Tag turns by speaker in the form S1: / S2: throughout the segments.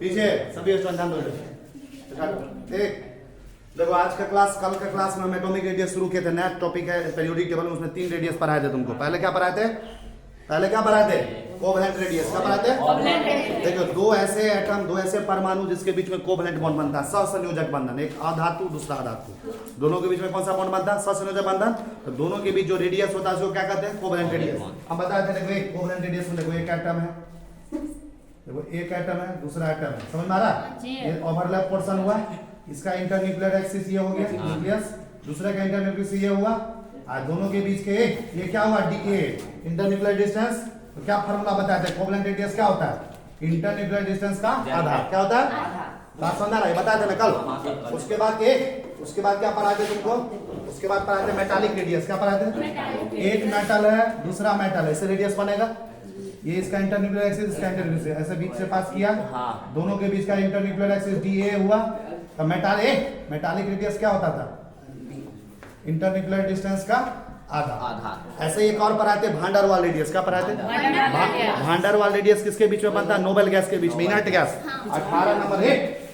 S1: पीछे सभी स्टूडेंट ध्यान दो। एक देखो आज का क्लास, कल का क्लास में हम एटॉमिक रेडियस शुरू किए थे, नया टॉपिक है पीरियोडिक टेबल में, उसमें 3 रेडियस पढ़ाए थे तुमको। पहले क्या पढ़ाए थे? Covalent radius. क्या पढ़ाए थे? देखो दो ऐसे एटम, दो ऐसे परमाणु जिसके बीच में कोवैलेंट बॉन्ड बनता है, सहसंयोजक बंधन। एक अधातु दूसरा अधातु, दोनों के बीच में कौन सा बॉन्ड बनता है? सहसंयोजक बंधन। तो दोनों के बीच जो रेडियस होता है उसको क्या कहते हैं? Covalent radius. हम बताए थे देखो एक कोवैलेंट रेडियस में देखो एक एटम है, देखो एक एटम है, दूसरा एटम है, समझ में आ रहा? ये ओवरलैप पोर्शन हुआ, इसका इंटरन्यूक्लियर एक्सिस ये हो गया न्यूक्लियस, दूसरे का इंटरन्यूक्लियस ये हुआ, और दोनों के बीच के ये क्या हुआ? D internuclear distance. तो क्या फार्मूला बताया था? कोवैलेंट रेडियस क्या होता है? इंटरन्यूक्लियर डिस्टेंस का आधा। क्या होता है? बात समझ आ रहा है? बताया था ना कल। उसके बाद क्या पढ़ाए थे तुमको? उसके बाद पढ़ाए थे मेटालिक रेडियस। क्या पढ़ाए थे? एक मेटल है, दूसरा मेटल है, इससे रेडियस बनेगा। ये इसका इंटरन्यूक्लियर एक्सिस, इसका इंटरन्यूक्लियर ऐसे बीच से पास किया, दोनों के बीच का इंटरन्यूक्लियर एक्सिस डी ए हुआ। तो मेटालिक रेडियस क्या होता था? इंटरन्यूक्लियर डिस्टेंस का आधा। ऐसे एक और पढ़ाते भांडार वाल रेडियस। क्या पढ़ाते? भांडार वाल रेडियस किसके बीच में बनता है? नोबेल गैस के बीच में, इनर्ट गैस।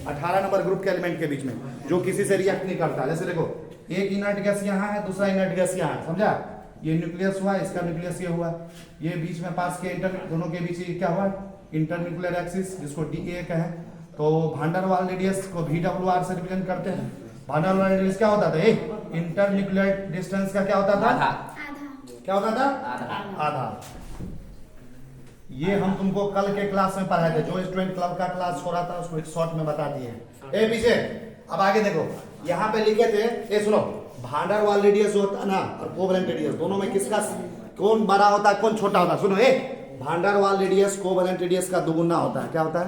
S1: 18 नंबर ग्रुप के एलिमेंट के बीच में, जो किसी से रिएक्ट नहीं करता। जैसे देखो एक इनर्ट गैस यहाँ है, दूसरा इनर्ट गैस यहाँ है, समझा? ये न्यूक्लियस हुआ, इसका न्यूक्लियस ये हुआ, ये बीच में पास किया, दोनों के बीच क्या हुआ? इंटरन्यूक्लियर एक्सिस, जिसको डी ए कहें। तो भांडार वाल रेडियस को VWR से रिप्रेजेंट करते हैं। भांडार वाल रेडियस क्या होता था? इंटरन्यूक्लियर डिस्टेंस का क्या होता था? क्या होता था? आधा। ये हम तुमको कल के क्लास में पढ़ाए थे, जो स्टूडेंट क्लब का क्लास हो रहा था उसको एक शॉर्ट में बता दिए। पीछे अब आगे देखो, यहाँ पे लिखे थे, सुनो, भांडार वाल रेडियस होता है ना और कोवैलेंट रेडियस, दोनों में किसका कौन बड़ा होता है, कौन छोटा होता है? सुनो, भांडार वाल रेडियस कोवैलेंट रेडियस का दुगुना होता है। क्या होता है?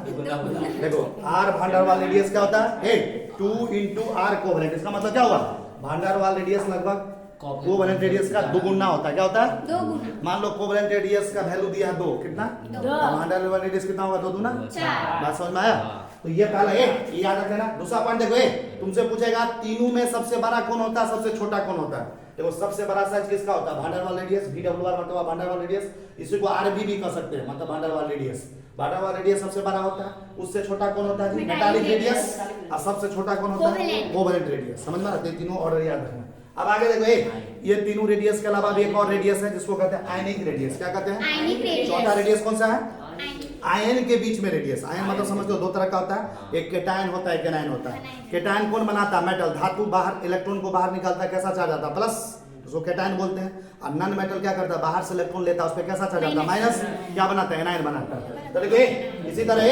S1: देखो आर भांडार वाल रेडियस क्या होता है? 2 into R कोवैलेंट। इसका मतलब क्या हुआ? भांडार वाल रेडियस लगभग कोवैलेंट रेडियस का दुगुना होता है। क्या होता है? मान लो कोवैलेंट रेडियस का वैल्यू दिया 2, कितना? भांडार वाल रेडियस कितना होगा? 2 दूना 4। बात समझ में आया? तो ये पहला ये याद रखना। दूसरा पॉइंट देखो, तुमसे पूछेगा तीनों में सबसे बड़ा कौन होता है, सबसे छोटा कौन होता है? देखो सबसे बड़ा साइज किसका होता है? भांडार वाल रेडियस, VWR मतलब भांडार वाल रेडियस। इसी को RV भी कह सकते हैं, मतलब भांडार वाल रेडियस। भांडार वाल रेडियस सबसे बड़ा होता है। उससे छोटा कौन होता है? Metallic radius. और सबसे छोटा कौन होता है? Covalent radius. समझ में आते? तीनों ऑर्डर याद रखना। अब आगे देखो, ये तीनों रेडियस के अलावा भी एक और रेडियस है जिसको कहते हैं आयनिक रेडियस। क्या कहते हैं? चौथा रेडियस कौन सा है? आयन के बीच में रेडियस। आयन मतलब समझ लो 2 तरह का होता है, एक केटायन होता है, एक एनायन होता है। केटायन कौन बनाता है? मेटल, धातु बाहर इलेक्ट्रॉन को बाहर निकालता है, कैसा चार्ज आता है? प्लस, उसको केटायन बोलते हैं। और नॉन मेटल क्या करता है? बाहर से इलेक्ट्रॉन लेता है, उस पर कैसा चार्ज आता है? माइनस। क्या बनाता है? एनायन बनाता है। तो देखो इसी तरह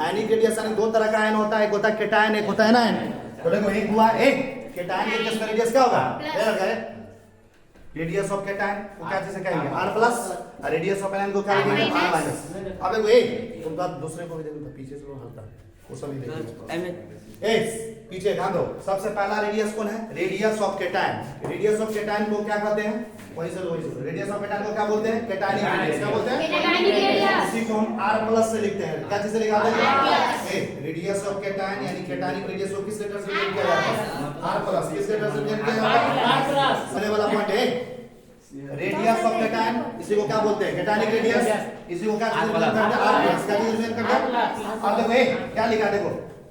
S1: आयनिक रेडियस 2 तरह का आयन होता है, एक होता है केटायन, एक होता है एनायन। तो देखो एक हुआ केटायन के केस में रेडियस क्या होगा? रेडियस ऑफ केटायन को क्या चीज कहेंगे? R plus. Radius of anion को क्या कहेंगे? R minus. अब देखो तुम तो दूसरे को भी देखो, तो पीछे से हल्का वो सब नहीं देखो। पीछे ध्यान दो, सबसे पहला रेडियस कौन है? Radius of cation. Radius of cation को क्या कहते हैं? वही से रेडियस ऑफ केटायन को क्या बोलते हैं? केटायनिक रेडियस। क्या बोलते हैं? इसी को हम R प्लस से लिखते हैं। क्या चीज से लिखते हैं? रेडियस ऑफ केटायन यानी केटायनिक रेडियस को किस लेटर से रिप्रेजेंट किया जाता है? R plus. किस लेटर से रिप्रेजेंट किया जाता है? R plus. समझने वाला पॉइंट है। रेडियस ऑफ केटायन, इसी को क्या बोलते हैं? केटायनिक रेडियस। इसी को क्या रिप्रेजेंट करते हैं? R plus. क्या रिप्रेजेंट करते हैं? अब देखो क्या लिखा, देखो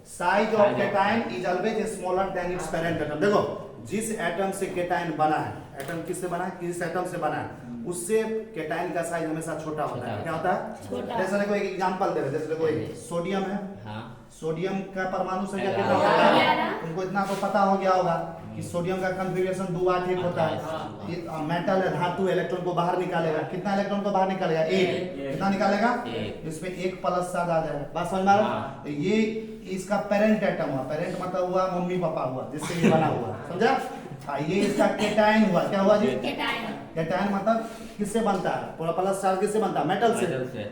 S1: size of cation is always smaller than its parent atom. देखो जिस एटम से केटायन बना है, एटम किससे बना है? किस एटम से बना है, उससे केटायन का साइज हमेशा छोटा होता है। क्या होता है? जैसे देखो एक एग्जांपल दे रहे, जैसे देखो सोडियम है, सोडियम का परमाणु संख्या कितना होता है? तुमको इतना तो पता हो गया होगा कि सोडियम का कॉन्फ़िगरेशन 2 8 1 होता है। मेटल है, धातु, इलेक्ट्रॉन को बाहर निकालेगा। कितना इलेक्ट्रॉन को बाहर निकालेगा? 1। कितना निकालेगा? इसमें 1 प्लस साथ आ जाएगा। बात समझ में आ रहा है? ये इसका पेरेंट एटम हुआ। पेरेंट मतलब हुआ मम्मी पापा हुआ, जिससे ये बना हुआ, समझा? ये इसका केटायन हुआ। क्या हुआ जी? केटायन मतलब किससे बनता है? पूरा प्लस चार्ज किससे बनता है? मेटल से।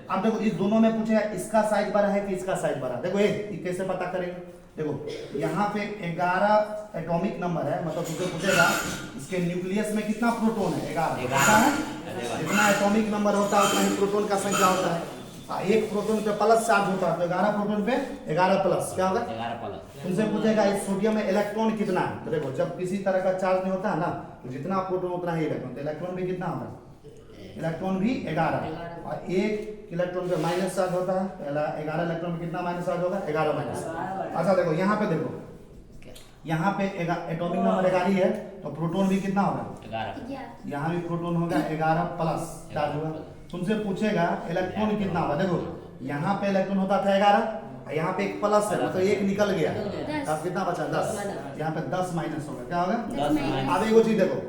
S1: अब देखो इस दोनों में पूछेगा इसका साइज बड़ा है कि इसका साइज बड़ा? देखो ये कैसे पता करेंगे? देखो यहाँ पे 11 एटॉमिक नंबर है, मतलब तुझे पूछेगा इसके न्यूक्लियस में कितना प्रोटॉन है? 11 है। जितना एटॉमिक नंबर होता है उतना ही प्रोटॉन का संख्या होता है। एक प्रोटॉन पे प्लस चार्ज होता है, तो 11 प्रोटॉन पे 11 प्लस। क्या होगा? 11 प्लस। तुमसे पूछेगा इस सोडियम में इलेक्ट्रॉन कितना है? तो देखो जब किसी तरह का चार्ज नहीं होता है ना, तो जितना प्रोटॉन उतना ही इलेक्ट्रॉन। तो इलेक्ट्रॉन भी कितना होगा? इलेक्ट्रॉन भी 11 और एक इलेक्ट्रॉन पे माइनस चार्ज होता है। पहला 11 इलेक्ट्रॉन पे कितना माइनस चार्ज होगा? 11 माइनस। अच्छा देखो यहाँ पे, देखो यहाँ पे एटॉमिक नंबर 11 ही है, तो प्रोटॉन भी कितना होगा? 11। यहाँ भी प्रोटॉन होगा 11 प्लस चार्ज होगा। तुमसे पूछेगा इलेक्ट्रॉन कितना होगा। देखो यहाँ पे इलेक्ट्रॉन होता था 11, यहाँ पे एक प्लस है, मतलब एक निकल गया, अब कितना बचा? 10। यहाँ पे 10 माइनस होगा, क्या होगा? अब एक चीज देखो,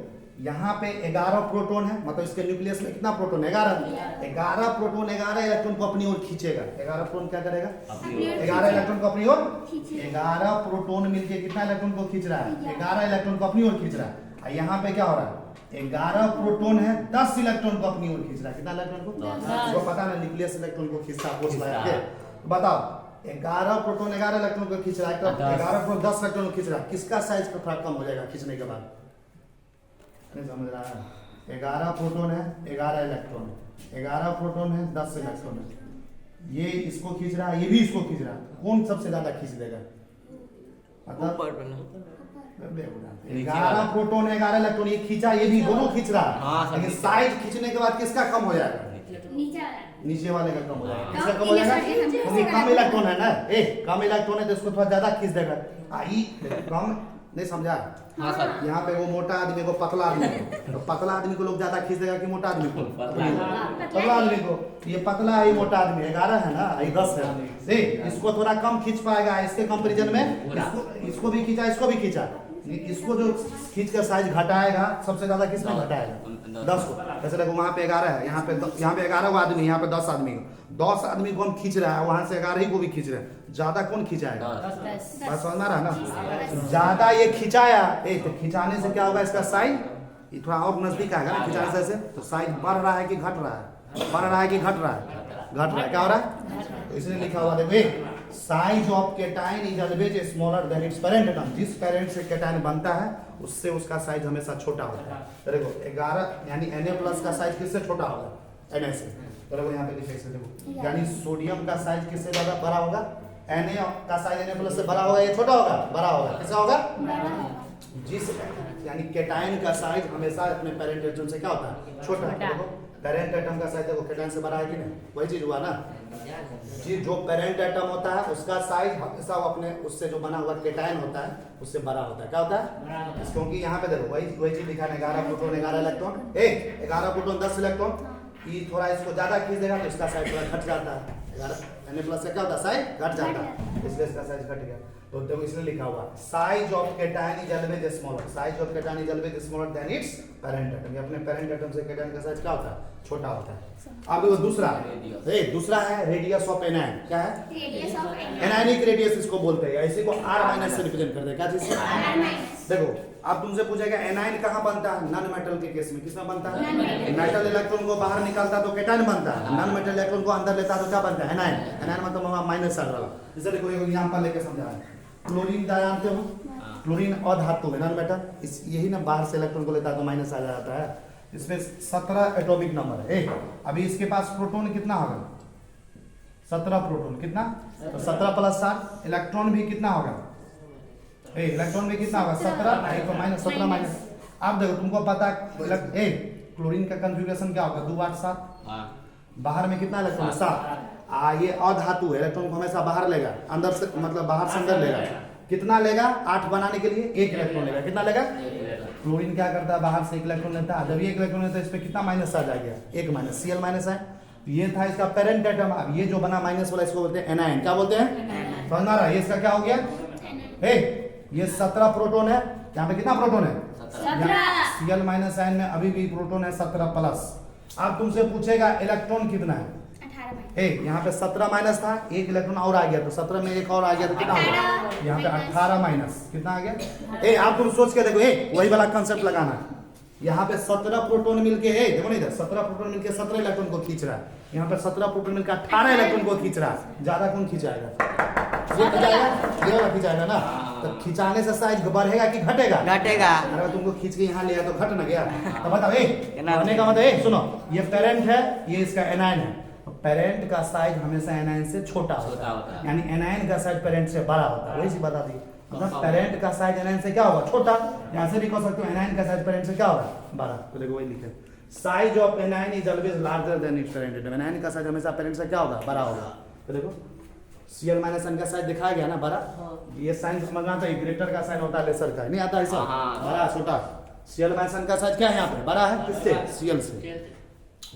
S1: यहाँ पे 11 प्रोटॉन है, मतलब इसके न्यूक्लियस में कितना प्रोटॉन? 11 प्रोटॉन 11 इलेक्ट्रॉन को अपनी ओर खींचेगा। 11 प्रोटॉन क्या करेगा? 11 इलेक्ट्रॉन को अपनी ओर। 11 प्रोटॉन मिलके कितना इलेक्ट्रॉन को खींच रहा है? 11 इलेक्ट्रॉन को अपनी ओर खींच रहा है। यहाँ पे क्या हो रहा है? 11 प्रोटॉन है, 10 इलेक्ट्रॉन को अपनी ओर खींच रहा है। कितना इलेक्ट्रॉन को? 10। पता ना न्यूक्लियस इलेक्ट्रॉन को खींचता है। बताओ 11 प्रोटॉन 11 इलेक्ट्रॉन को खींच रहा है, 11 प्रोटॉन 10 इलेक्ट्रॉन को खींच रहा है, किसका साइज थोड़ा कम हो जाएगा खींचने के बाद? नहीं समझ रहा है? 11 प्रोटॉन है, 11 इलेक्ट्रॉन, 11 प्रोटॉन है, 10 इलेक्ट्रॉन है। ये इसको खींच रहा है, ये भी इसको खींच रहा है, कौन सबसे ज्यादा खींच देगा? मतलब 11 प्रोटॉन 11 इलेक्ट्रॉन, ये खींचा, ये भी दोनों खींच रहा है, लेकिन साइज खींचने के बाद किसका कम हो जाएगा? नीचे वाले का कम हो जाएगा। किसका कम हो जाएगा? क्योंकि कम इलेक्ट्रॉन है ना, कम इलेक्ट्रॉन है तो इसको थोड़ा ज्यादा खींच देगा। कम नहीं समझा? हाँ सर। यहाँ पे वो मोटा आदमी को पतला आदमी को, तो पतला आदमी को लोग ज्यादा खींच देगा कि मोटा आदमी को? पतला आदमी को। ये पतला है, ये मोटा आदमी 11 है ना, ये 10 है, इसको थोड़ा कम खींच पाएगा। इसके कंपैरिजन में इसको भी खींचा, इसको भी खींचा, इसको जो खींच कर साइज घटाएगा सबसे ज्यादा किसमें घटाएगा? 10 को। जैसे देखो वहाँ पे 11 है, यहाँ पे 11 को आदमी, यहाँ पे 10 आदमी को, 10 आदमी को हम खींच रहा है, वहां से 11 ही को भी खींच रहे हैं, ज्यादा कौन खिंचाएगा? बात समझ में रहा ना? ज्यादा ये खिंचाया, तो खिंचाने से क्या होगा? इसका साइज ये थोड़ा और नजदीक आएगा ना खिंचाने से, तो साइज बढ़ रहा है कि घट रहा है? बढ़ रहा है कि घट रहा है? घट रहा है। क्या हो रहा है? तो इसलिए लिखा हुआ देखो, size of cation is always smaller than its parent atom. जिस पेरेंट से केटाइन बनता है उससे उसका साइज हमेशा छोटा होता है। तो देखो 11 यानी Na+ का साइज किससे छोटा होगा? Na से। तो देखो यहाँ पे लिखे से देखो, यानी सोडियम का साइज किससे ज्यादा बड़ा होगा? Na का साइज Na+ से बड़ा होगा, ये छोटा होगा? बड़ा होगा। किसका होगा? जिस यानी केटाइन का साइज हमेशा अपने पेरेंट एटम से क्या होता है? छोटा। देखो पेरेंट एटम का साइज देखो केटाइन से बड़ा है कि नहीं? वही चीज हुआ ना जी, जो पेरेंट एटम होता है उसका साइज हमेशा अपने उससे जो बना हुआ केटाइन होता है उससे बड़ा होता है। क्या होता है? क्योंकि यहाँ पे देखो वही चीज लिखा है, 11 प्रोटॉन 11 इलेक्ट्रॉन, 11 प्रोटॉन 10 इलेक्ट्रॉन, ये थोड़ा इसको ज्यादा खींच देगा तो इसका साइज थोड़ा घट जाता है। 11 Na+ से क्या होता है? साइज घट जाता है, इसलिए इसका साइज घट गया। तो देखो इसलिए लिखा हुआ size of cation is always smaller, size of cation is always smaller than its parent atom. ये अपने पेरेंट एटम से केटाइन का साइज क्या होता है? छोटा होता है। अब देखो दूसरा है रेडियस ऑफ एनायन। क्या है? रेडियस ऑफ एनायनिक रेडियस इसको बोलते हैं, इसी को R- से रिप्रेजेंट करते हैं। क्या चीज से? देखो अब तुमसे पूछेगा एनायन कहाँ बनता है? नॉन मेटल के केस में किसमें बनता है? मेटल इलेक्ट्रॉन को बाहर निकालता है तो केटाइन बनता है, नॉन मेटल इलेक्ट्रॉन को अंदर लेता है तो क्या बनता है? एनायन। एनायन मतलब माइनस चार्ज वाला। जैसे देखो एग्जांपल लेके समझा रहा है, क्लोरीन जानते हो? क्लोरीन अधातु है, नॉन मेटल, यही ना बाहर से इलेक्ट्रॉन को लेता है तो माइनस आ जाता है। इसमें 17 एटॉमिक नंबर है। अभी इसके पास प्रोटॉन कितना होगा? 17 प्रोटॉन। कितना? तो 17 + 7 इलेक्ट्रॉन भी कितना होगा? इलेक्ट्रॉन भी कितना होगा? 17 तो माइनस 17 माइनस। अब देखो तुमको पता है क्लोरीन का कॉन्फ़िगरेशन क्या होगा? 2 8 7। बाहर में कितना इलेक्ट्रॉन? 7। ये अधातु है, इलेक्ट्रॉन को हमेशा बाहर लेगा, अंदर से मतलब बाहर से अंदर लेगा। कितना लेगा? 8 बनाने के लिए 1 इलेक्ट्रॉन लेगा। कितना लेगा? क्लोरीन क्या करता है? बाहर से 1 इलेक्ट्रॉन लेता है। जब ये 1 इलेक्ट्रॉन लेता है इस पे कितना माइनस आ जाएगा? 1 माइनस, Cl माइनस है। ये था इसका पेरेंट एटम। अब ये जो बना माइनस वाला इसको बोलते हैं एनायन। क्या बोलते हैं? समझ आ रहा है? ये इसका क्या हो गया? ये 17 प्रोटॉन है। यहाँ पे कितना प्रोटॉन है? 17। Cl माइनस आयन में अभी भी प्रोटॉन है 17+। अब तुमसे पूछेगा इलेक्ट्रॉन कितना है? यहाँ पे 17 माइनस था, 1 इलेक्ट्रॉन और आ गया तो 17 में 1 और आ गया तो कितना होगा? यहाँ पे 18 माइनस कितना आ गया? आप तुम सोच के देखो, वही वाला कंसेप्ट लगाना। यहाँ पे 17 प्रोटॉन मिलके देखो नहीं, 17 प्रोटॉन मिलके 17 इलेक्ट्रॉन को खींच रहा है। यहाँ पे 17 प्रोटॉन मिलकर 18 इलेक्ट्रॉन को खींच रहा है। ज्यादा कौन खिंचाएगा? ये खिंचाएगा ना। तो खिंचाने से साइज बढ़ेगा कि घटेगा? घटेगा। अगर तुमको खींच के यहाँ लिया तो घट न गया। तो बताओ कहने का मतलब सुनो, ये पेरेंट है, ये इसका एनायन है। पेरेंट का साइज हमेशा एनायन से छोटा होता है, यानी एनायन का साइज पेरेंट से बड़ा होता है। वही सी बता दी। मतलब पेरेंट का साइज एनायन से क्या होगा, छोटा। यहाँ से भी कह सकते हो एनायन का साइज पेरेंट से क्या होगा, बड़ा। तो देखो वही लिखे, size of anion is always larger than its parent atom. Anion का साइज हमेशा पेरेंट से क्या होगा, बड़ा होगा। तो देखो Cl माइनस n का साइज दिखाया गया ना, बड़ा। ये साइन समझना आता है, ग्रेटर का साइन होता है लेसर का, नहीं आता ऐसा, बड़ा छोटा। Cl माइनस n का साइज क्या है यहाँ पे, बड़ा है, किससे, Cl से।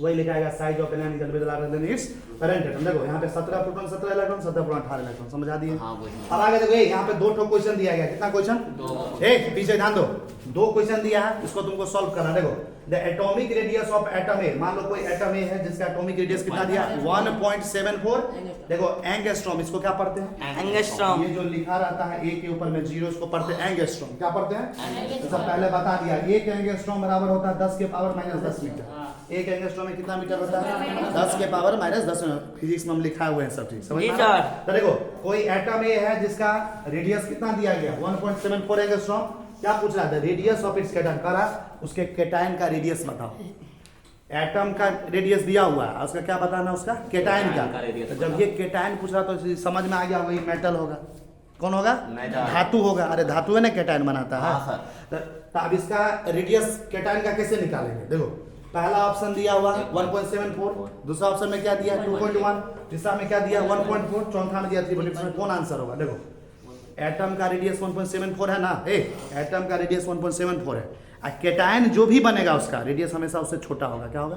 S1: वही लिखाएगा size of anion is always larger than its parent atom. देखो यहाँ पे 17 प्रोटॉन 17 इलेक्ट्रॉन, 17 प्रोटॉन 18 इलेक्ट्रॉन, समझा दिए। अब आगे देखो यहाँ पे 2 क्वेश्चन दिया गया, कितना क्वेश्चन, एक पीछे ध्यान दो, 2 क्वेश्चन दिया है, इसको तुमको सॉल्व करना। देखो the atomic radius of atom A, मान लो कोई एटम ए है जिसका एटॉमिक रेडियस कितना दिया, 1.74। देखो एंगस्ट्रॉम, इसको क्या पढ़ते हैं,
S2: एंगस्ट्रॉम।
S1: ये जो लिखा रहता है ए के ऊपर में 0, इसको पढ़ते हैं एंगस्ट्रॉम। क्या पढ़ते हैं, तो पहले बता दिया, 1 एंगस्ट्रॉम बराबर होता है 10 के पावर माइनस 10 मीटर। 1 एंगस्ट्रॉम में कितना मीटर होता है, 10 के पावर माइनस 10। फिजिक्स में हम लिखा हुआ है सब चीज, समझ में आ रहा है? तो देखो कोई एटम ए है जिसका रेडियस कितना दिया गया, 1.74 एंगस्ट्रॉम। क्या पूछ रहा था, रेडियस ऑफ इट्स केटायन, करा उसके केटायन का रेडियस बताओ। एटम का रेडियस दिया हुआ है, उसका क्या बताना, उसका केटायन का। तो जब ये केटायन पूछ रहा तो समझ में आ गया, वही मेटल होगा। कौन होगा, धातु होगा। अरे धातु है ना, केटायन बनाता है। तो अब इसका रेडियस केटायन का कैसे निकालेंगे, देखो पहला ऑप्शन दिया हुआ 1.74, दूसरा ऑप्शन में क्या दिया 2.1, तीसरा में क्या दिया 1.4, चौथा में दिया 3.6। कौन आंसर होगा, देखो एटम का रेडियस 1.74 है ना, एटम का रेडियस 1.74 है, और केटायन जो भी बनेगा उसका रेडियस हमेशा उससे छोटा होगा। क्या होगा,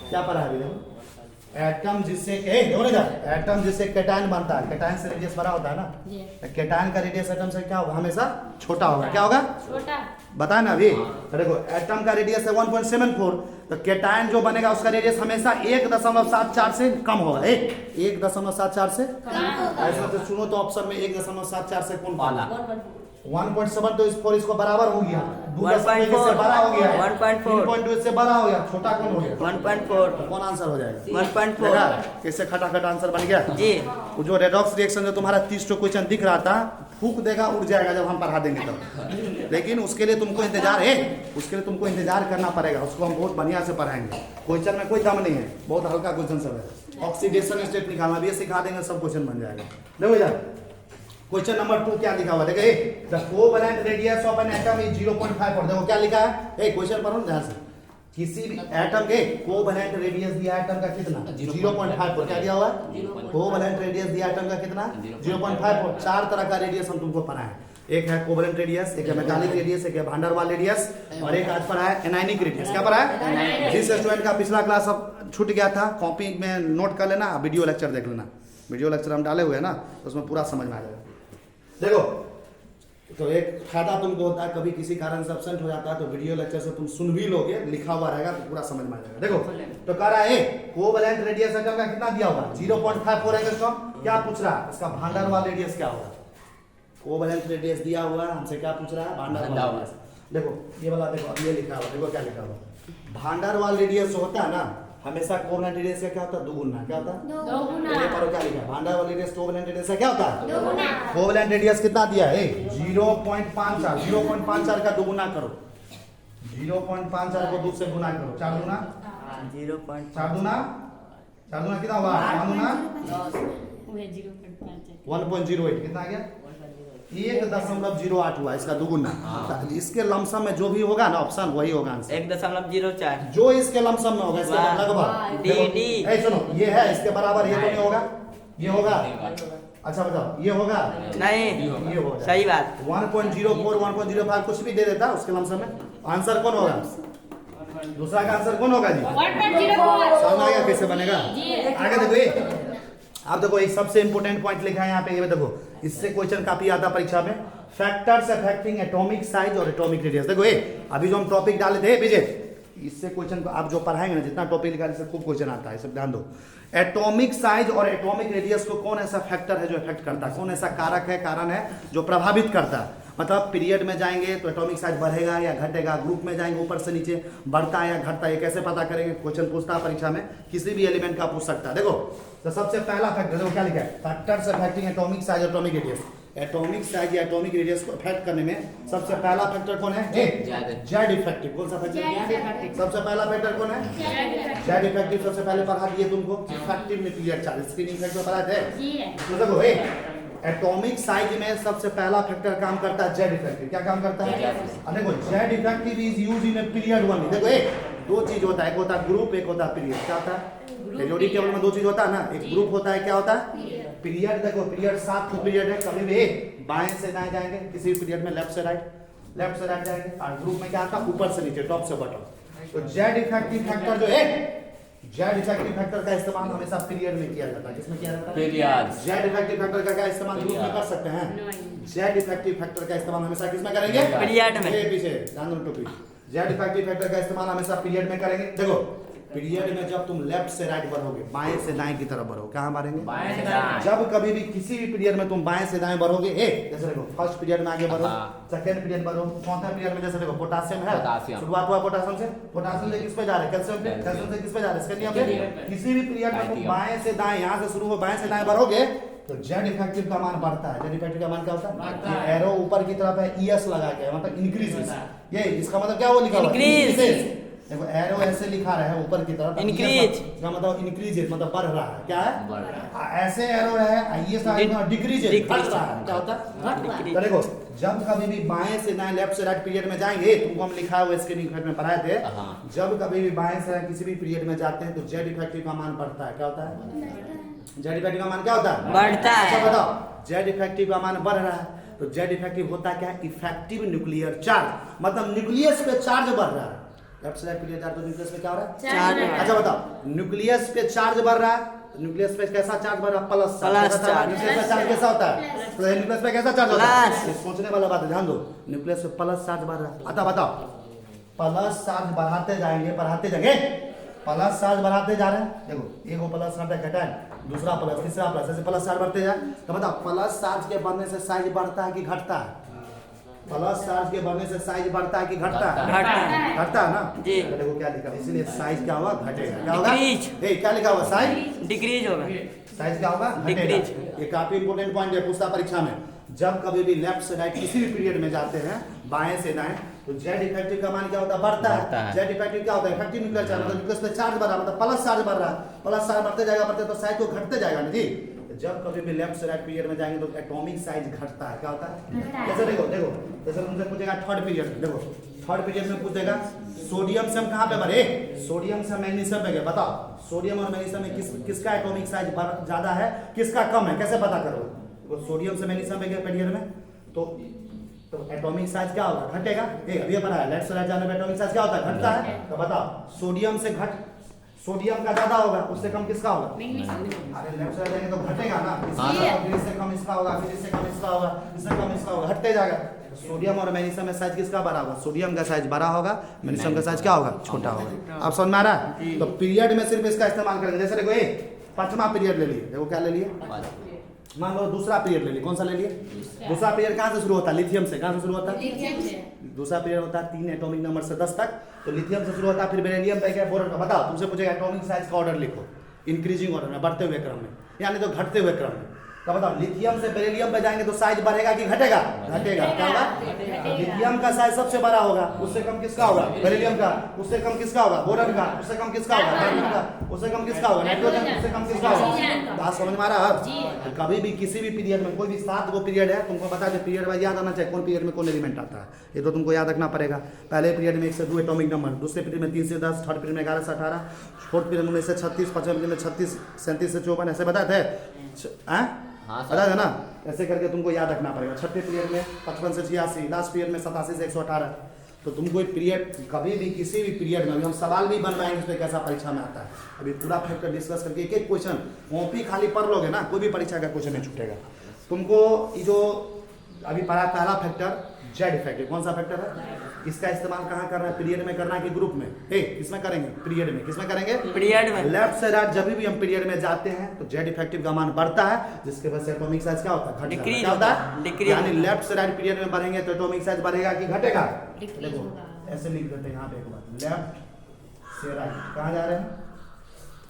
S1: क्या पढ़ा है, देखो एटम जिससे एटम जिससे केटायन बनता है, केटायन से रेडियस बड़ा होता है ना, केटायन का रेडियस एटम से क्या होगा, हमेशा छोटा होगा। क्या होगा, छोटा, बताया ना अभी। तो देखो एटम का रेडियस है 1.74, तो केटायन जो बनेगा उसका रेडियस हमेशा 1.74 से कम होगा। 1.74 से ऐसा तो सुनो, तो ऑप्शन में 1.74 से कौन पाला, 1.7 तो इस इसको बराबर हो गया, 2.4 से बड़ा हो गया, 1.4 से बड़ा हो गया, छोटा कौन हो गया
S2: 1.4।
S1: तो कौन आंसर हो जाएगा
S2: 1.4।
S1: कैसे खटाखट आंसर बन गया
S2: जी।
S1: वो जो रेडॉक्स रिएक्शन जो तुम्हारा 30 क्वेश्चन दिख रहा था, फूक देगा उड़ जाएगा जब हम पढ़ा देंगे तब। लेकिन उसके लिए तुमको इंतजार है, उसके लिए तुमको इंतजार करना पड़ेगा, उसको हम बहुत बढ़िया से पढ़ाएंगे। क्वेश्चन में कोई दम नहीं है, बहुत हल्का क्वेश्चन सब है। ऑक्सीडेशन स्टेट निकालना भी सिखा देंगे, सब क्वेश्चन बन जाएगा। देखो यार क्वेश्चन नंबर 2 क्या लिखा हुआ, देखो the covalent radius of an atom is 0.5। देखो क्या लिखा है, क्वेश्चन पढ़ो ध्यान से। किसी भी एटम के कोवैलेंट रेडियस दिया एटम का कितना 0.5। क्या दिया हुआ है, कोवैलेंट रेडियस दिया एटम का कितना 0.5। 4 तरह का रेडियस हम तुमको पढ़ा है, एक है कोवैलेंट रेडियस, एक है मेटालिक रेडियस, एक है भांडर वाल रेडियस, और एक आज पढ़ा है एनायनिक रेडियस। क्या पढ़ा है, जिस स्टूडेंट का पिछला क्लास अब छूट गया था कॉपी में नोट कर लेना, वीडियो लेक्चर देख लेना। वीडियो लेक्चर हम डाले हुए हैं ना, उसमें पूरा समझ में आ जाएगा। देखो तो एक फायदा तुमको होता है, कभी किसी कारण से एब्सेंट हो जाता है तो वीडियो लेक्चर से तुम सुन भी लोगे, लिखा हुआ रहेगा तो पूरा समझ में आ जाएगा। देखो तो कह रहा है कोवैलेंट रेडियस एटम का कितना दिया होगा 0.54 एंगस्ट्रॉम। क्या पूछ रहा है, इसका भांडर वाल रेडियस क्या होगा। कोवैलेंट रेडियस दिया हुआ है, हमसे क्या पूछ रहा है, भांडर वाल रेडियस। देखो ये वाला, देखो अब ये लिखा हुआ, देखो क्या लिखा हुआ, भांडर वाल रेडियस होता है ना, हमेशा कोवैलेंट रेडियस का क्या होता है, दुगुना। क्या होता है, दुगुना। पर क्या लिखा है, भांडर वाल रेडियस कोवैलेंट रेडियस का क्या होता है, दुगुना। कोवैलेंट रेडियस कितना दिया है 0.54। 0.54 का दुगुना करो, 0.54 को 2 से गुना करो, 4 दूना 4 दूना कितना हुआ, 4 दूना 1.08 कितना आ गया 1.08 हुआ इसका दुगुना। तो इसके लमसम में जो भी होगा ना ऑप्शन वही होगा आंसर।
S2: 1.04
S1: जो इसके लमसम में होगा इसके लगभग डी सुनो ये है इसके बराबर, ये तो नहीं होगा, ये होगा। अच्छा बताओ ये होगा
S2: नहीं,
S1: ये होगा,
S2: सही बात।
S1: 1.04 1.05 कुछ भी दे देता उसके लमसम में, आंसर कौन होगा, दूसरा का आंसर कौन होगा जी
S3: 1.04।
S1: समझ आ गया कैसे बनेगा। आगे देखो ये आप देखो एक सबसे इंपोर्टेंट पॉइंट लिखा है यहाँ पे, ये देखो इससे क्वेश्चन काफी आता परीक्षा में, फैक्टर्स अफेक्टिंग एटॉमिक साइज और एटॉमिक रेडियस। देखो ये अभी जो हम टॉपिक डाले थे विजय, इससे क्वेश्चन आप जो पढ़ाएंगे ना, जितना टॉपिक लिखा है इससे खूब क्वेश्चन आता है, सब ध्यान दो। एटॉमिक साइज और एटॉमिक रेडियस को कौन ऐसा फैक्टर है जो इफेक्ट करता है, कौन ऐसा कारक है, कारण है जो प्रभावित करता है। मतलब पीरियड में जाएंगे तो एटॉमिक साइज बढ़ेगा या घटेगा, ग्रुप में जाएंगे ऊपर से नीचे बढ़ता है या घटता है, ये कैसे पता करेंगे, क्वेश्चन पूछता है परीक्षा में, किसी भी एलिमेंट का पूछ सकता है। देखो तो सबसे पहला फैक्टर देखो क्या लिखा है, factors affecting atomic size atomic radius. Atomic size या एटॉमिक रेडियस को अफेक्ट करने में सबसे पहला फैक्टर कौन है, जेड इफेक्टिव। कौन सा फैक्टर, सबसे पहला फैक्टर कौन है, जेड इफेक्टिव। सबसे पहले पढ़ा दिए तुमको effective nuclear charge, screening effect में पढ़ा थे। तो देखो एटॉमिक साइज में सबसे पहला फैक्टर काम करता है जेड इफेक्टिव। क्या काम करता है? अब देखो Z effective is used in a period only. देखो एक दो चीज होता है, एक होता है ग्रुप, एक होता है पीरियड। क्या होता है? पीरियोडिक टेबल में दो चीज होता है ना, एक ग्रुप होता है, क्या होता है? पीरियड। देखो पीरियड 7 को पीरियड है, कभी भी बाएं से दाएं जाएंगे, किसी भी पीरियड में लेफ्ट से राइट, लेफ्ट से राइट जाएंगे। और ग्रुप में क्या आता है? ऊपर से नीचे, टॉप से बॉटम। तो जेड इफेक्टिव फैक्टर जो है, जेड इफेक्टिव फैक्टर का इस्तेमाल हमेशा पीरियड में किया जाता है। किसमें किया जाता है? पीरियड। जेड इफेक्टिव फैक्टर का क्या इस्तेमाल ग्रुप में कर सकते हैं? जेड इफेक्टिव फैक्टर का इस्तेमाल हमेशा किसमें करेंगे? पीरियड में। पीछे ध्यान दो टोपी। जेड इफेक्टिव फैक्टर का इस्तेमाल हमेशा पीरियड में करेंगे। देखो पीरियड में जब तुम लेफ्ट से राइट बढ़ोगे, बाएं से दाएं की तरफ बढ़ोगे, कहां बढ़ेंगे? बाएं से दाएं। जब कभी भी किसी भी पीरियड में तुम बाएं से दाएं बढ़ोगे, जैसे देखो फर्स्ट पीरियड में आगे बढ़ो, सेकंड पीरियड बढ़ो, चौथा पीरियड में जैसे देखो पोटेशियम है, शुरुआत हुआ पोटेशियम से, पोटेशियम से किस पे जा रहे हैं? कैल्शियम पे, कैल्शियम से किस पे जा रहे हैं? सेकेंडियम पे। किसी भी पीरियड में तुम बाएं से दाएं, यहां से शुरू हो बाएं से दाएं बढ़ोगे तो जेड इफेक्टिव का मान बढ़ता है। जेड इफेक्टिव का मान क्या होता है? ये एरो ऊपर की तरफ है, ईएस लगा के, मतलब इंक्रीज। ये इसका मतलब क्या? वो लिखा हुआ है देखो एरो ऐसे लिखा रहा है ऊपर की तरफ, इंक्रीज इसका मतलब इंक्रीज, मतलब बढ़ रहा है। क्या है? बढ़ रहा है। ऐसे एरो है, ये साइड में डिक्रीज, घट रहा है। क्या होता है? तो देखो जब कभी भी बाएं से दाएं, लेफ्ट से राइट पीरियड में जाएंगे, तुमको हम लिखा हुआ स्क्रीनिंग में पढ़ाए थे, जब कभी भी बाएं से किसी भी पीरियड में जाते हैं तो जेड इफेक्टिव का मान बढ़ता है। क्या होता है? जेड इफेक्टिव का मान क्या होता है? बढ़ता है। अच्छा बताओ, जेड इफेक्टिव का मान बढ़ रहा है तो जेड इफेक्टिव होता क्या है? इफेक्टिव न्यूक्लियर चार्ज, मतलब न्यूक्लियस पे चार्ज बढ़ रहा है। लेफ्ट से राइट पीरियड जा तो न्यूक्लियस पे क्या हो रहा है? चार्ज। अच्छा बताओ, न्यूक्लियस पे चार्ज बढ़ रहा है, न्यूक्लियस पे कैसा चार्ज बढ़ रहा है? Plus charge. न्यूक्लियस पे चार्ज कैसा होता है? तो न्यूक्लियस पे कैसा चार्ज होता है? ये सोचने वाला बात है, ध्यान दो। न्यूक्लियस पे प्लस चार्ज बढ़ रहा है। आता बताओ, प्लस चार्ज बढ़ाते जाएंगे, बढ़ाते जाएंगे, प्लस चार्ज बढ़ाते जा रहे हैं। देखो एक प्लस चार्ज घटा है, दूसरा प्लस, तीसरा प्लस, ऐसे प्लस चार्ज बढ़ते जाए। तो बताओ प्लस चार्ज के बढ़ने से साइज बढ़ता है कि घटता है? प्लस चार्ज के बढ़ने से साइज बढ़ता है कि घटता है? घटता है ना जी। देखो क्या लिखा है, इसलिए साइज क्या होगा? घटेगा। क्या होगा? क्या लिखा हुआ? साइज डिक्रीज होगा। साइज क्या होगा? घटेगा। ये काफी इंपोर्टेंट पॉइंट है पूछता परीक्षा में। जब कभी भी लेफ्ट से राइट किसी भी पीरियड में जाते हैं, बाएं से दाएं, तो जेड इफेक्टिव का मान क्या होता है? बढ़ता है। जेड इफेक्टिव क्या होता है? इफेक्टिव न्यूक्लियर चार्ज, मतलब न्यूक्लियस पे चार्ज बढ़ रहा है, मतलब प्लस चार्ज बढ़ रहा है। प्लस चार्ज बढ़ते जाएगा, बढ़ते तो साइज तो घटते जाएगा ना जी। जब कभी भी लेफ्ट से राइट पीरियड में जाएंगे तो एटॉमिक साइज घटता है। क्या होता है? जैसे देखो जैसे तुमसे पूछेगा थर्ड पीरियड में, देखो थर्ड पीरियड में पूछेगा सोडियम से हम कहां पे बढ़े? सोडियम से मैग्नीशियम पे गए। बताओ सोडियम और मैग्नीशियम में किसका एटॉमिक साइज ज्यादा है, किसका कम है? कैसे पता करो? तो सोडियम से मैग्नीशियम पे गए पीरियड में तो एटॉमिक साइज क्या होगा? घटेगा। अभी पढ़ा है, लेफ्ट से राइट जाने पे एटॉमिक साइज क्या होता है? घटता है। तो बताओ सोडियम से सोडियम का ज्यादा होगा, उससे कम किसका होगा? अरे लेफ्ट साइड जाएंगे तो घटेगा ना, फिर इससे कम इसका होगा, फिर इससे कम इसका होगा, इससे कम इसका होगा, घटते जाएगा। सोडियम और मैग्नीशियम में साइज किसका बड़ा होगा? सोडियम का साइज बड़ा होगा, मैग्नीशियम का साइज क्या होगा? छोटा होगा। आप समझ में आ रहा है? तो पीरियड में सिर्फ इसका इस्तेमाल करेंगे। जैसे देखो ये पांचवा पीरियड ले लिए, देखो क्या ले लिए? मान लो दूसरा पीरियड ले लिए। कौन सा ले लिए? दूसरा पीरियड कहां से शुरू होता है? लिथियम से। कहां से शुरू होता है? दूसरा पीरियड होता है 3 एटॉमिक नंबर से 10 तक, तो लिथियम से शुरू होता है, फिर बेरिलियम पे गया, बोरोन। बताओ तुमसे पूछेगा एटॉमिक साइज का ऑर्डर लिखो, इंक्रीजिंग ऑर्डर में, बढ़ते हुए क्रम में, यानी तो घटते हुए क्रम में। तो बताओ लिथियम से बेरिलियम पे जाएंगे तो साइज बढ़ेगा कि घटेगा? घटेगा। क्या होगा? लिथियम का साइज सबसे बड़ा होगा, उससे कम किसका होगा? बेरिलियम का। उससे कम किसका होगा? बोरॉन का। उससे कम किसका होगा? कार्बन का। उससे कम किसका होगा? नाइट्रोजन। उससे कम किसका होगा? बात समझ में आ रहा है? कभी भी किसी भी पीरियड में, कोई भी 7 गो पीरियड है, तुमको पता है पीरियड वाइज याद आना चाहिए कौन पीरियड में कौन एलिमेंट आता है, ये तो तुमको याद रखना पड़ेगा। पहले पीरियड में 1 से 2 एटॉमिक नंबर, दूसरे पीरियड में 3 से 10, थर्ड पीरियड में 11 से 18, फोर्थ पीरियड में 19 से 36, पांचवें पीरियड में 36, 37 से 54, ऐसे बताते हैं। पता है ना? ऐसे करके तुमको याद रखना पड़ेगा। छठे पीरियड में 55 से 86, लास्ट पीरियड में 87 से 118। तो तुमको एक पीरियड कभी भी किसी भी पीरियड में, अभी हम सवाल भी बनवाएंगे उस पर कैसा परीक्षा में आता है, अभी पूरा फैक्टर डिस्कस करके एक एक क्वेश्चन कॉपी खाली पढ़ लोगे ना, कोई भी परीक्षा का क्वेश्चन नहीं छूटेगा तुमको। ये जो अभी पढ़ा पहला फैक्टर जेड इफेक्टिव, कौन सा फैक्टर है? इसका इस्तेमाल कहाँ करना है? पीरियड में करना है कि ग्रुप में? किसमें करेंगे? पीरियड में। किसमें करेंगे? पीरियड में। लेफ्ट से राइट जब भी हम पीरियड में जाते हैं तो जेड इफेक्टिव का मान बढ़ता है, जिसके वजह से एटॉमिक साइज क्या होता है? घटता है। क्या होता है? यानी लेफ्ट से राइट पीरियड में बढ़ेंगे तो एटॉमिक साइज बढ़ेगा कि घटेगा? देखो ऐसे लिख देते हैं यहाँ पे एक बार, लेफ्ट से राइट कहाँ जा रहे हैं?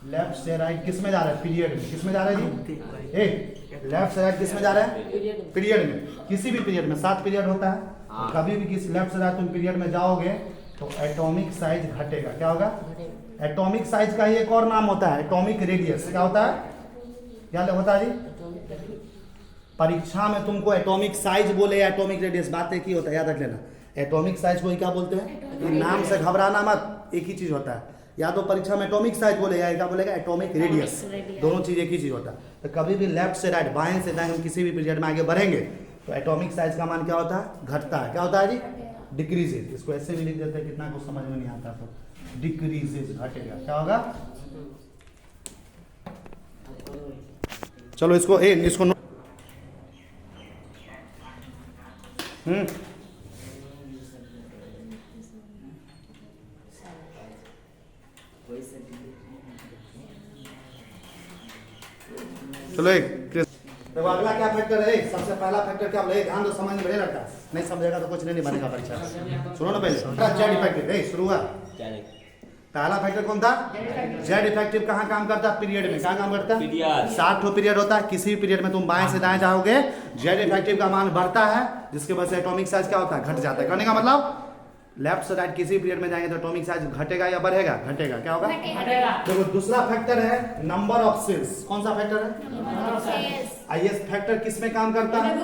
S1: लेफ्ट से राइट किस में जा रहे हैं? पीरियड में। किस में जा रहे हैं जी? लेफ्ट से राइट किस में जा रहे हैं? पीरियड में। किसी भी पीरियड में 7 पीरियड होता है, कभी भी किसी लेफ्ट से राइट तुम पीरियड में जाओगे तो एटॉमिक साइज घटेगा। क्या होगा? एटॉमिक साइज का ही एक और नाम होता है एटॉमिक रेडियस। क्या होता है? क्या होता है जी? परीक्षा में तुमको एटॉमिक साइज बोले या एटॉमिक रेडियस, बात एक ही होता है, याद रख लेना। एटॉमिक साइज को ही क्या बोलते हैं, ये नाम से घबराना मत, एक ही चीज होता है। या तो परीक्षा में एटॉमिक साइज बोले या क्या बोलेगा, एटॉमिक रेडियस, दोनों चीज एक ही चीज होता है। तो कभी भी लेफ्ट से राइट, बाएं से दाएं, हम किसी भी पीरियड में आगे बढ़ेंगे तो एटॉमिक साइज का मान क्या होता है, घटता है। क्या होता है जी, डिक्रीजेज। इसको ऐसे भी लिख देते हैं, कितना कुछ समझ में नहीं आता तो डिक्रीजेज, घटेगा। क्या होगा, चलो इसको इसको चलो देखो अगला क्या फैक्टर है, सबसे पहला फैक्टर क्या बोले, ध्यान दो, समझ में लड़का नहीं समझेगा तो कुछ नहीं बनेगा परीक्षा। सुनो ना पहले, जेड इफेक्टिव शुरू हुआ। पहला फैक्टर कौन था, जेड इफेक्टिव। कहाँ काम करता है, पीरियड में। कहाँ काम करता है, 60 पीरियड होता है। किसी भी पीरियड में तुम बाएं से दाएं जाओगे, जेड इफेक्टिव का मान बढ़ता है, जिसके वजह से एटॉमिक साइज क्या होता है, घट जाता है। कहने का मतलब लेफ्ट से राइट किसी पीरियड में जाएंगे तो एटॉमिक साइज घटेगा या बढ़ेगा, घटेगा। क्या होगा, देखो दूसरा फैक्टर है नंबर ऑफ सेल्स। कौन सा फैक्टर है, आईएस फैक्टर किस में काम करता है,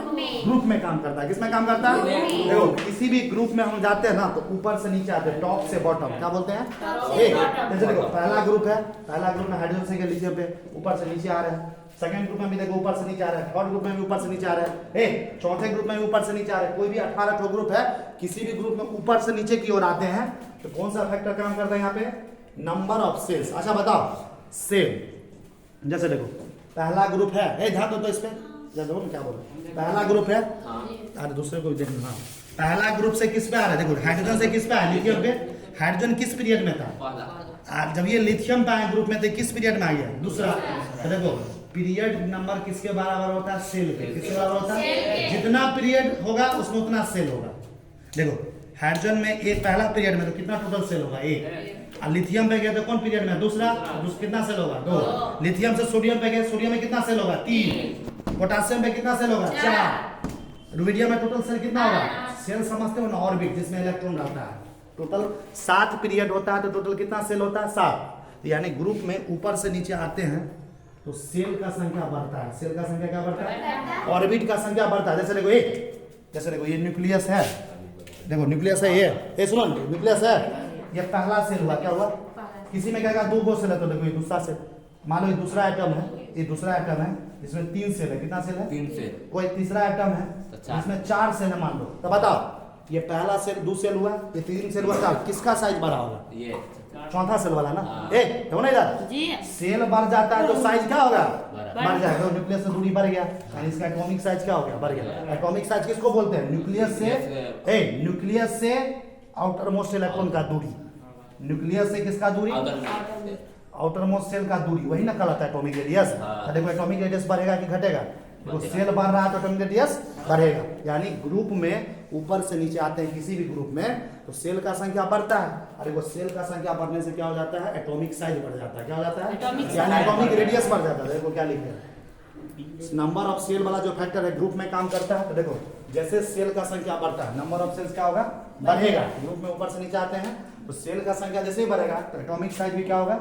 S1: ग्रुप में काम करता है। किस में काम करता है, देखो किसी भी ग्रुप में हम जाते हैं ना तो ऊपर से नीचे आते हैं, टॉप से बॉटम। क्या बोलते हैं, जैसे देखो पहला ग्रुप है, पहला ग्रुप में हाइड्रोजन से लिथियम पे ऊपर से नीचे आ रहा है। सेकंड ग्रुप में भी देखो ऊपर से नीचे आ रहा है, थर्ड ग्रुप में भी ऊपर से नीचे आ रहा है, चौथे ग्रुप में भी ऊपर से नीचे आ रहा है। कोई भी 18 ग्रुप है, किसी भी ग्रुप में ऊपर से नीचे की ओर आते हैं तो कौन सा फैक्टर काम करता है यहाँ पे, नंबर ऑफ सेल्स। अच्छा बताओ, सेल जैसे देखो पहला ग्रुप है, ध्यान दो तो इस पे, देखो क्या बोल रहे, पहला ग्रुप है, अरे दूसरे को भी देखना। हाँ, पहला ग्रुप से किस पे आ रहा है, देखो हाइड्रोजन से किस पे आया, लिथियम पे। हाइड्रोजन किस पीरियड में था, जब ये लिथियम पे आए ग्रुप में तो किस पीरियड में आ गया, दूसरा। तो देखो पीरियड नंबर किसके बराबर होता है, सेल के। किसके बराबर होता है, जितना पीरियड होगा उसमें उतना सेल होगा। देखो हाइड्रोजन में एक पहला पीरियड में तो कितना टोटल सेल होगा, एक। और लिथियम पे गए तो कौन पीरियड में, दूसरा, कितना सेल होगा, 2। लिथियम से सोडियम पे गए, सोडियम में कितना सेल होगा, 3। पोटासियम पे कितना सेल होगा, 4। रुबिडियम में टोटल सेल कितना होगा, सेल समझते हो ना, ऑर्बिट जिसमें इलेक्ट्रॉन रहता है। टोटल 7 पीरियड होता है तो टोटल कितना सेल होता है, 7। यानी ग्रुप में ऊपर से नीचे आते हैं तो सेल का संख्या बढ़ता है। सेल का संख्या क्या बढ़ता है, ऑर्बिट का संख्या बढ़ता है। जैसे देखो जैसे देखो ये न्यूक्लियस है, देखो न्यूक्लियस है, ये सुनो न्यूक्लियस है, ये पहला सेल हुआ। क्या हुआ, किसी में क्या 2 सेल है तो देखो ये दूसरा सेल। मान लो ये दूसरा एटम है, ये दूसरा एटम है, इसमें 3 सेल है। कितना सेल है, 3 सेल। कोई तीसरा एटम है इसमें 4 सेल है मान लो, तो बताओ ये पहला सेल 2 सेल हुआ, ये 3 सेल हुआ, 4, किसका साइज बड़ा होगा, ये चौथा सेल वाला ना। देखो ना इधर, सेल बढ़ जाता है तो साइज क्या होगा, बढ़ जाएगा। तो न्यूक्लियस से दूरी बढ़ गया, यानी इसका एटॉमिक साइज क्या हो गया, बढ़ गया। एटॉमिक साइज किसको बोलते हैं, न्यूक्लियस से आउटर मोस्ट इलेक्ट्रॉन का दूरी। न्यूक्लियस से किसका दूरी, आउटर मोस्ट सेल का दूरी, वही ना कहलाता है एटॉमिक रेडियस। देखो एटॉमिक रेडियस बढ़ेगा कि घटेगा, तो सेल बढ़ रहा है तो एटॉमिक रेडियस बढ़ेगा। यानी ग्रुप में ऊपर से नीचे आते हैं किसी भी ग्रुप में तो सेल का संख्या बढ़ता है, और वो सेल का संख्या बढ़ने से क्या हो जाता है, एटॉमिक साइज बढ़ जाता है। क्या हो जाता है, यानी एटॉमिक रेडियस बढ़ जाता है। देखो क्या लिखे हैं, नंबर ऑफ सेल वाला जो फैक्टर है ग्रुप में काम करता है। तो देखो जैसे सेल का संख्या बढ़ता है, नंबर ऑफ सेल्स क्या होगा, बढ़ेगा। ग्रुप में ऊपर से नीचे आते हैं तो सेल का संख्या जैसे ही बढ़ेगा तो एटॉमिक साइज भी क्या होगा,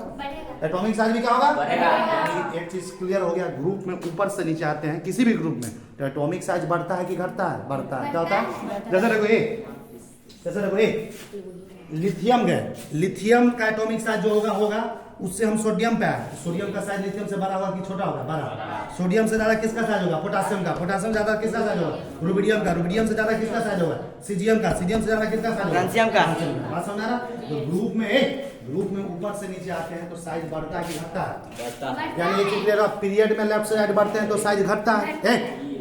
S1: एटॉमिक साइज भी क्या होगा, बढ़ेगा। एक चीज क्लियर हो गया, ग्रुप में ऊपर से नीचे आते हैं किसी भी ग्रुप में तो एटॉमिक साइज बढ़ता है कि घटता है, बढ़ता है। क्या होता है, जैसे देखो लिथियम गए, लिथियम का एटॉमिक साइज जो होगा उससे हम सोडियम पे आए, सोडियम का साइज लिथियम से बड़ा होगा कि छोटा होगा, बड़ा। सोडियम से ज्यादा किसका साइज होगा, पोटासियम का। पोटासियम ज्यादा किसका साइज होगा, रुबिडियम का। रुबिडियम से ज्यादा किसका साइज होगा, सीजियम का। सीजियम से ज्यादा किसका साइज होगा, कैल्शियम का। बात समझ रहा, तो ग्रुप में ऊपर से नीचे आते हैं तो साइज बढ़ता है कि घटता है, यानी एक क्लियर पीरियड में लेफ्ट से राइट बढ़ते हैं तो साइज घटता है।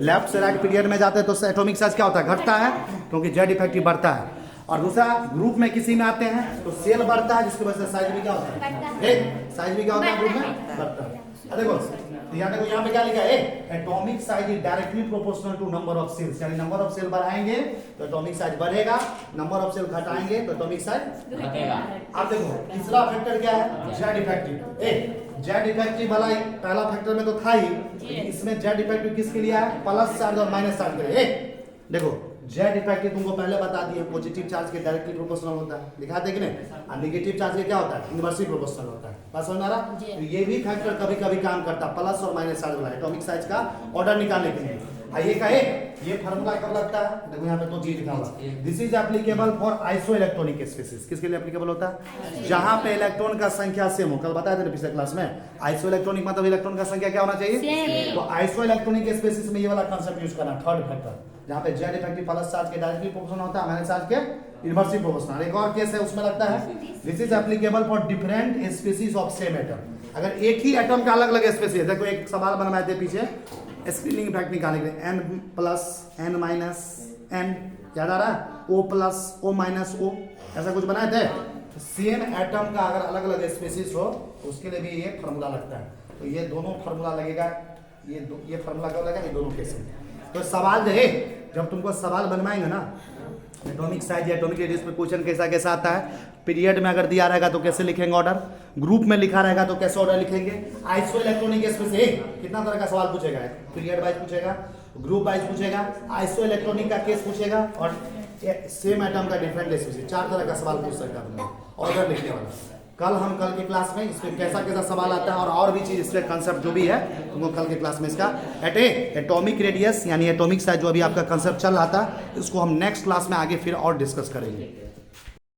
S1: लेफ्ट से राइट पीरियड में जाते हैं तो एटॉमिक साइज क्या होता है, घटता है, क्योंकि जेड इफेक्टिव बढ़ता है। और दूसरा ग्रुप में किसी में आते हैं तो सेल बढ़ता है, जिसकी वजह से साइज भी क्या होता है, साइज भी क्या होता है, ग्रुप में बढ़ता है। देखो यहाँ पे क्या लिखा है, atomic size is directly proportional to number of cells. यानी नंबर ऑफ सेल बढ़ाएंगे तो एटॉमिक साइज बढ़ेगा, नंबर ऑफ सेल घटाएंगे तो एटॉमिक साइज घटेगा। अब देखो तीसरा फैक्टर क्या है, जेड इफेक्टिव। जेड इफेक्टिव वाला पहला फैक्टर में तो था ही, इसमें जेड इफेक्टिव किसके लिए है, प्लस चार्ज और माइनस चार्ज के लिए। देखो जेड इफेक्टिव तुमको पहले बता दिए, पॉजिटिव चार्ज के डायरेक्टली प्रोपोर्शनल होता है, लिखा थे कि नहीं, और नेगेटिव चार्ज के क्या होता है, इनवर्सली प्रोपोर्शनल होता है। बात समझ आ रहा, तो ये भी फैक्टर कभी कभी काम करता है, प्लस और माइनस चार्ज वाला एटॉमिक साइज का ऑर्डर निकालने के लिए। आइए कहे ये फार्मूला कब लगता है, देखो यहाँ पे दो चीज लिखा हुआ, this is applicable for iso electronic species. किसके लिए एप्लीकेबल होता है? जहां पे इलेक्ट्रॉन का संख्या सेम हो। कल बताया था ना पिछले क्लास में, आइसो इलेक्ट्रॉनिक मतलब इलेक्ट्रॉन का संख्या क्या होना चाहिए? तो आइसो इलेक्ट्रॉनिक स्पेसिस में ये वाला कांसेप्ट यूज करना, थर्ड फैक्टर, जहां पे जेड इफेक्टिव प्लस चार्ज के डायरेक्टली प्रोपोर्शनल होता है, माइनस चार्ज के इनवर्सली प्रोपोर्शनल। एक और केस है उसमें लगता है, this is applicable for different species of same atom. अगर एक ही एटम का अलग अलग स्पेसीज, देखो एक सवाल बनवाए थे पीछे स्क्रीनिंग इफेक्ट निकालने के लिए, n plus n minus n, याद आ रहा है? O plus O minus O, ऐसा कुछ बनाए थे। तो सेम एटम का अगर अलग अलग स्पेसीज हो तो उसके लिए भी ये फार्मूला लगता है। तो ये दोनों फार्मूला लगेगा, ये फार्मूला कब लगेगा? ये दोनों केस में। तो सवाल जो है, जब तुमको सवाल बनवाएंगे ना एटॉमिक साइज या एटॉमिक रेडियस पे क्वेश्चन कैसा कैसा आता है, पीरियड में अगर दिया रहेगा तो कैसे लिखेंगे ऑर्डर, ग्रुप में लिखा रहेगा तो कैसे ऑर्डर लिखेंगे, आइसो इलेक्ट्रॉनिक स्पेसिस कितना तरह का सवाल पूछेगा, पीरियड वाइज पूछेगा, ग्रुप वाइज पूछेगा, आइसो इलेक्ट्रॉनिक का केस पूछेगा और सेम एटम का डिफरेंट स्पेसिस, 4 तरह का सवाल पूछ सकता है ऑर्डर लिखने वाला। कल के क्लास में इसमें कैसा कैसा सवाल आता है और भी चीज इसके कंसेप्ट जो भी है तुमको कल के क्लास में इसका एटॉमिक रेडियस यानी एटॉमिक साइज जो अभी आपका कंसेप्ट चल रहा था, इसको हम नेक्स्ट क्लास में आगे फिर और डिस्कस करेंगे।